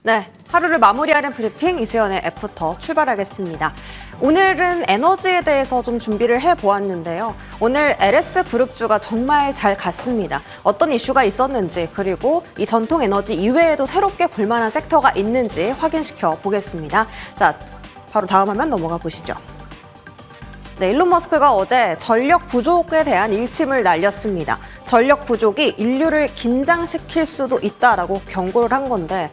네, 하루를 마무리하는 브리핑 이수연의 애프터 출발하겠습니다. 오늘은 에너지에 대해서 좀 준비를 해보았는데요. 오늘 LS그룹주가 정말 잘 갔습니다. 어떤 이슈가 있었는지 그리고 이 전통 에너지 이외에도 새롭게 볼만한 섹터가 있는지 확인시켜 보겠습니다. 자, 바로 다음 화면 넘어가 보시죠. 네, 일론 머스크가 어제 전력 부족에 대한 일침을 날렸습니다. 전력 부족이 인류를 긴장시킬 수도 있다라고 경고를 한 건데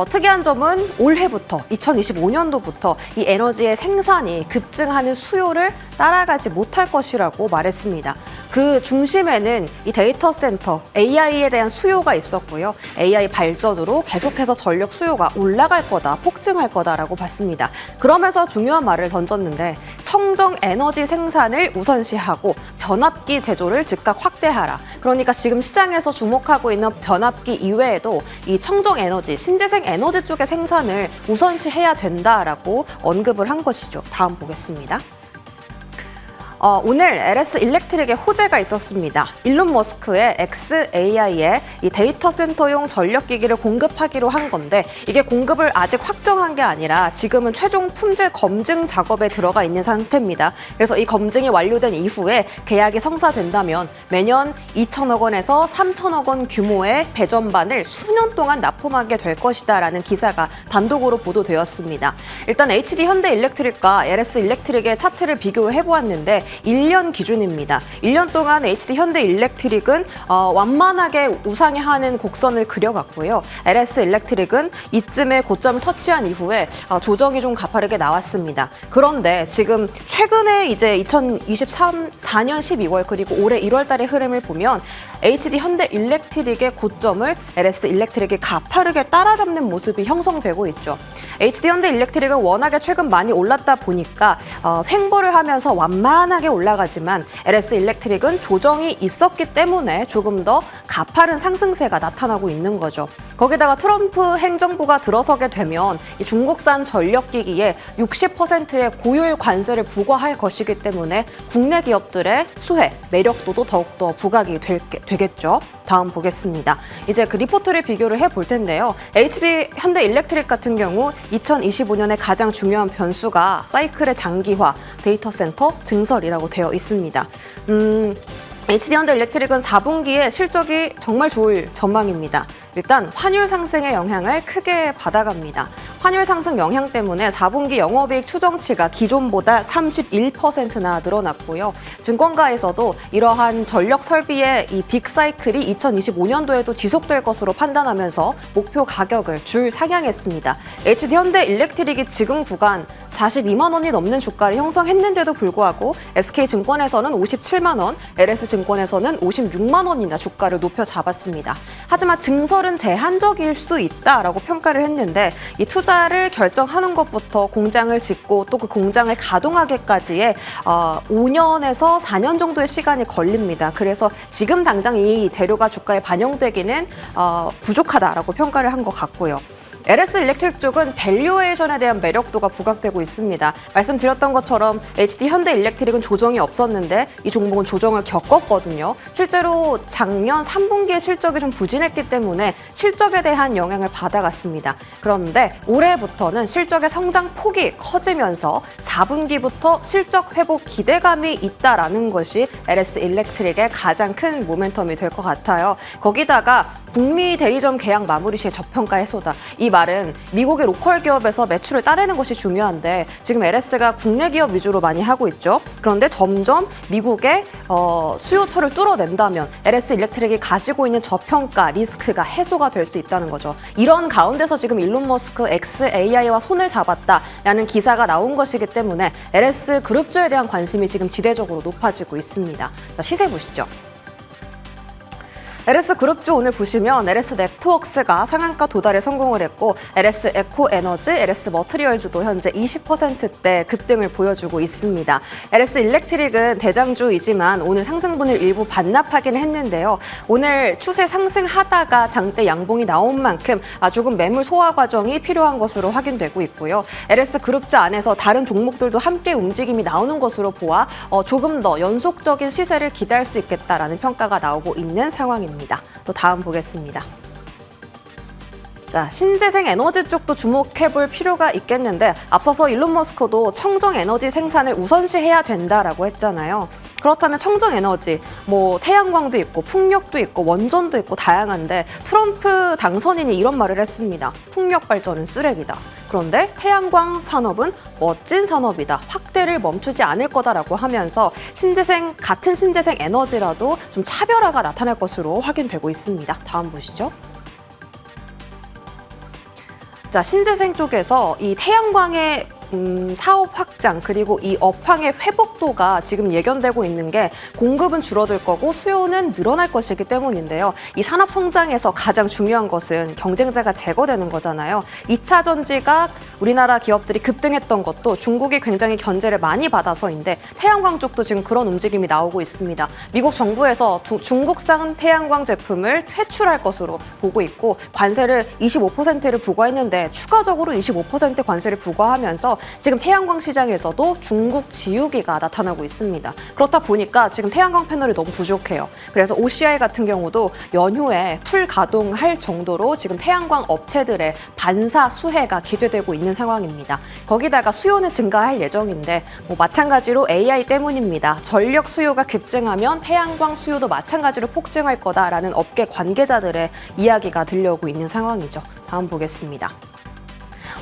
특이한 점은 올해부터 2025년도부터 이 에너지의 생산이 급증하는 수요를 따라가지 못할 것이라고 말했습니다. 그 중심에는 이 데이터 센터, AI에 대한 수요가 있었고요. AI 발전으로 계속해서 전력 수요가 올라갈 거다, 폭증할 거다라고 봤습니다. 그러면서 중요한 말을 던졌는데 청정 에너지 생산을 우선시하고 변압기 제조를 즉각 확대하라. 그러니까 지금 시장에서 주목하고 있는 변압기 이외에도 이 청정 에너지, 신재생 에너지 쪽의 생산을 우선시해야 된다라고 언급을 한 것이죠. 다음 보겠습니다. 오늘 LS 일렉트릭의 호재가 있었습니다. 일론 머스크의 xAI에 이 데이터 센터용 전력기기를 공급하기로 한 건데 이게 공급을 아직 확정한 게 아니라 지금은 최종 품질 검증 작업에 들어가 있는 상태입니다. 그래서 이 검증이 완료된 이후에 계약이 성사된다면 매년 2천억 원에서 3천억 원 규모의 배전반을 수년 동안 납품하게 될 것이다라는 기사가 단독으로 보도되었습니다. 일단 HD 현대 일렉트릭과 LS 일렉트릭의 차트를 비교해 보았는데 1년 기준입니다. 1년 동안 HD 현대 일렉트릭은 완만하게 우상향하는 곡선을 그려갔고요. LS 일렉트릭은 이쯤에 고점을 터치한 이후에 조정이 좀 가파르게 나왔습니다. 그런데 지금 최근에 이제 2024년 12월 그리고 올해 1월 달의 흐름을 보면 HD 현대 일렉트릭의 고점을 LS 일렉트릭이 가파르게 따라잡는 모습이 형성되고 있죠. HD 현대 일렉트릭은 워낙에 최근 많이 올랐다 보니까 횡보를 하면서 완만하게 올라가지만 LS 일렉트릭은 조정이 있었기 때문에 조금 더 가파른 상승세가 나타나고 있는 거죠. 거기다가 트럼프 행정부가 들어서게 되면 이 중국산 전력기기에 60%의 고율 관세를 부과할 것이기 때문에 국내 기업들의 수혜, 매력도도 더욱더 부각이 되겠죠. 다음 보겠습니다. 이제 그 리포트를 비교를 해볼 텐데요. HD 현대 일렉트릭 같은 경우 2025년에 가장 중요한 변수가 사이클의 장기화, 데이터 센터 증설이라고 되어 있습니다. HD 현대 일렉트릭은 4분기에 실적이 정말 좋을 전망입니다. 일단 환율 상승의 영향을 크게 받아갑니다. 환율 상승 영향 때문에 4분기 영업이익 추정치가 기존보다 31%나 늘어났고요. 증권가에서도 이러한 전력 설비의 이 빅사이클이 2025년도에도 지속될 것으로 판단하면서 목표 가격을 줄 상향했습니다. HD 현대 일렉트릭이 지금 구간 42만 원이 넘는 주가를 형성했는데도 불구하고 SK증권에서는 57만 원, LS증권에서는 56만 원이나 주가를 높여 잡았습니다. 하지만 증설은 제한적일 수 있다라고 평가를 했는데 이 투자를 결정하는 것부터 공장을 짓고 또 그 공장을 가동하기까지의 5년에서 4년 정도의 시간이 걸립니다. 그래서 지금 당장 이 재료가 주가에 반영되기는 부족하다라고 평가를 한 것 같고요. LS 일렉트릭 쪽은 밸류에이션에 대한 매력도가 부각되고 있습니다. 말씀드렸던 것처럼 HD 현대 일렉트릭은 조정이 없었는데 이 종목은 조정을 겪었거든요. 실제로 작년 3분기의 실적이 좀 부진했기 때문에 실적에 대한 영향을 받아갔습니다. 그런데 올해부터는 실적의 성장 폭이 커지면서 4분기부터 실적 회복 기대감이 있다라는 것이 LS 일렉트릭의 가장 큰 모멘텀이 될 것 같아요. 거기다가 북미 대리점 계약 마무리 시의 저평가 해소다. 이 말은 미국의 로컬 기업에서 매출을 따내는 것이 중요한데 지금 LS가 국내 기업 위주로 많이 하고 있죠. 그런데 점점 미국의 수요처를 뚫어낸다면 LS 일렉트릭이 가지고 있는 저평가 리스크가 해소가 될 수 있다는 거죠. 이런 가운데서 지금 일론 머스크 xAI와 손을 잡았다라는 기사가 나온 것이기 때문에 LS 그룹주에 대한 관심이 지금 지대적으로 높아지고 있습니다. 자, 시세 보시죠. LS 그룹주 오늘 보시면 LS 네트워크스가 상한가 도달에 성공을 했고 LS 에코에너지, LS 머트리얼주도 현재 20%대 급등을 보여주고 있습니다. LS 일렉트릭은 대장주이지만 오늘 상승분을 일부 반납하긴 했는데요. 오늘 추세 상승하다가 장대 양봉이 나온 만큼 조금 매물 소화 과정이 필요한 것으로 확인되고 있고요. LS 그룹주 안에서 다른 종목들도 함께 움직임이 나오는 것으로 보아 조금 더 연속적인 시세를 기대할 수 있겠다라는 평가가 나오고 있는 상황입니다. 또 다음 보겠습니다. 자, 신재생 에너지 쪽도 주목해 볼 필요가 있겠는데 앞서서 일론 머스크도 청정 에너지 생산을 우선시해야 된다라고 했잖아요. 그렇다면 청정 에너지, 뭐 태양광도 있고 풍력도 있고 원전도 있고 다양한데 트럼프 당선인이 이런 말을 했습니다. 풍력 발전은 쓰레기다. 그런데 태양광 산업은 멋진 산업이다. 확대를 멈추지 않을 거다라고 하면서 같은 신재생 에너지라도 좀 차별화가 나타날 것으로 확인되고 있습니다. 다음 보시죠. 자, 신재생 쪽에서 이 태양광의 사업 확장 그리고 이 업황의 회복도가 지금 예견되고 있는 게 공급은 줄어들 거고 수요는 늘어날 것이기 때문인데요. 이 산업 성장에서 가장 중요한 것은 경쟁자가 제거되는 거잖아요. 2차 전지가 우리나라 기업들이 급등했던 것도 중국이 굉장히 견제를 많이 받아서인데 태양광 쪽도 지금 그런 움직임이 나오고 있습니다. 미국 정부에서 중국산 태양광 제품을 퇴출할 것으로 보고 있고 관세를 25%를 부과했는데 추가적으로 25% 관세를 부과하면서 지금 태양광 시장에서도 중국 지우기가 나타나고 있습니다. 그렇다 보니까 지금 태양광 패널이 너무 부족해요. 그래서 OCI 같은 경우도 연휴에 풀 가동할 정도로 지금 태양광 업체들의 반사 수혜가 기대되고 있는 상황입니다. 거기다가 수요는 증가할 예정인데 마찬가지로 AI 때문입니다. 전력 수요가 급증하면 태양광 수요도 마찬가지로 폭증할 거다라는 업계 관계자들의 이야기가 들려오고 있는 상황이죠. 다음 보겠습니다.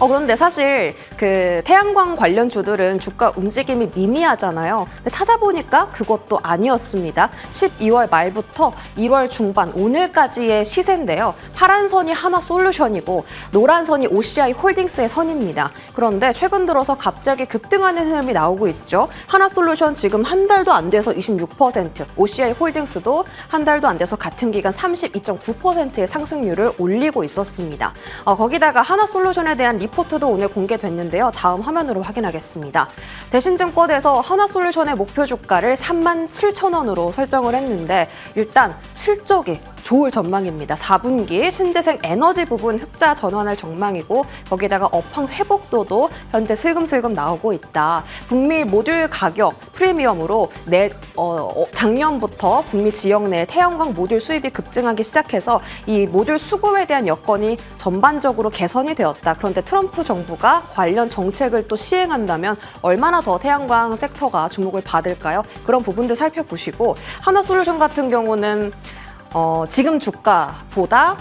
그런데 사실 그 태양광 관련 주들은 주가 움직임이 미미하잖아요. 근데 찾아보니까 그것도 아니었습니다. 12월 말부터 1월 중반 오늘까지의 시세인데요. 파란 선이 하나솔루션이고 노란 선이 OCI 홀딩스의 선입니다. 그런데 최근 들어서 갑자기 급등하는 흐름이 나오고 있죠. 하나솔루션 지금 한 달도 안 돼서 26%, OCI 홀딩스도 한 달도 안 돼서 같은 기간 32.9%의 상승률을 올리고 있었습니다. 거기다가 하나솔루션에 대한 리포트도 오늘 공개됐는데요. 다음 화면으로 확인하겠습니다. 대신증권에서 하나솔루션의 목표 주가를 37,000원으로 설정을 했는데 일단 실적이 좋을 전망입니다. 4분기 신재생 에너지 부분 흑자 전환할 전망이고 거기다가 업황 회복도도 현재 슬금슬금 나오고 있다. 북미 모듈 가격 프리미엄으로 작년부터 북미 지역 내 태양광 모듈 수입이 급증하기 시작해서 이 모듈 수급에 대한 여건이 전반적으로 개선이 되었다. 그런데 트럼프 정부가 관련 정책을 또 시행한다면 얼마나 더 태양광 섹터가 주목을 받을까요? 그런 부분들 살펴보시고 하나솔루션 같은 경우는 지금 주가보다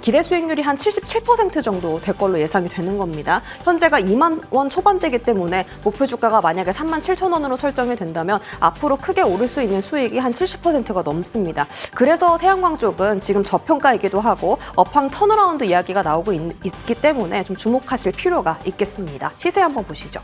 기대 수익률이 한 77% 정도 될 걸로 예상이 되는 겁니다. 현재가 2만 원 초반대이기 때문에 목표 주가가 만약에 37,000원으로 설정이 된다면 앞으로 크게 오를 수 있는 수익이 한 70%가 넘습니다. 그래서 태양광 쪽은 지금 저평가이기도 하고 업황 턴어라운드 이야기가 나오고 있기 때문에 좀 주목하실 필요가 있겠습니다. 시세 한번 보시죠.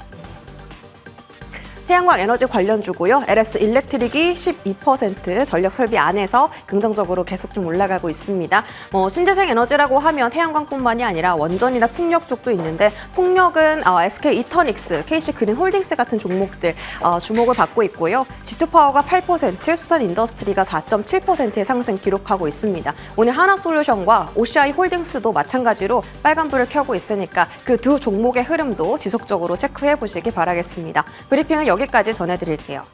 태양광 에너지 관련주고요. LS 일렉트릭이 12% 전력 설비 안에서 긍정적으로 계속 좀 올라가고 있습니다. 신재생 에너지라고 하면 태양광뿐만이 아니라 원전이나 풍력 쪽도 있는데 풍력은 SK 이터닉스, KC 그린 홀딩스 같은 종목들 주목을 받고 있고요. G2파워가 8%, 수산 인더스트리가 4.7%의 상승 기록하고 있습니다. 오늘 하나솔루션과 OCI 홀딩스도 마찬가지로 빨간불을 켜고 있으니까 그 두 종목의 흐름도 지속적으로 체크해 보시기 바라겠습니다. 브리핑은 여기까지 전해드릴게요.